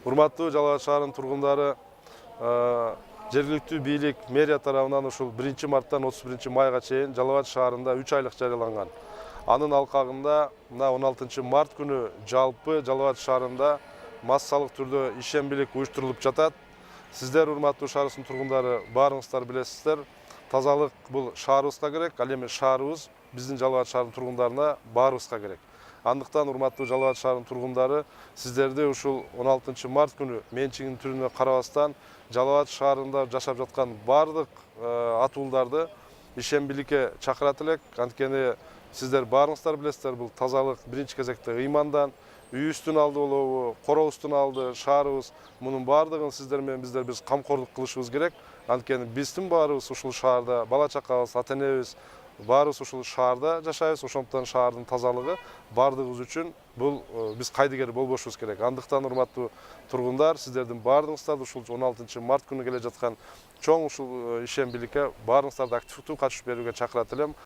Урматтуу Жалал Абад шаарынын тургундары, жергиликтүү бийлик мэрия тарабынан ушул 1 марттан 31 майга чейин Жалал Абад шаарында 3 айлык жарыяланган. Анын алкагында мына 16 март күнү жалпы Жалал Абад шаарында массалык түрдө ишембилик уюштурулуп жатат. Сиздер, урматтуу шаарыбыздын тургундары, баарыңыздар билесиздер. Тазалык бул шаарыбызга керек, ал эми шаарыбыз биздин Жалал Абад шаарынын тургундарына баарыбызга керек. Андыктан, урматтуу Жалал Абад шаарынын тургундары, сиздерди ушул 16 март күнү менчигинин түрүнө карабастан Жалал Абад шаарында жашап жаткан бардык атуулдарды ишембиликке чакырат элек. Анткени сиздер баарыңыздар билесиздер, бул тазалык биринчи кезекте ыймандан, үйүбүздүн алды болобу, коробуздун алды, шаарыбыз, мунун баардыгын сиздер менен биз камкордук кылышыбыз керек. Анткени биздин баарыбыз ушул шаарда, бала чакабыз, ата энебиз баарыбыз ушул шаарда жашайбыз. Ошондуктан шаардын тазалыгы баардыгыбыз үчүн бул биз кайдыгер болбошубуз керек. Андыктан, урматтуу тургундар, сиздердин баардыгыңыздарды ушул 16 март күнү келе жаткан чоң ушул ишембиликке баарыңыздарды активдүү катышып берүүгө чакырат элем.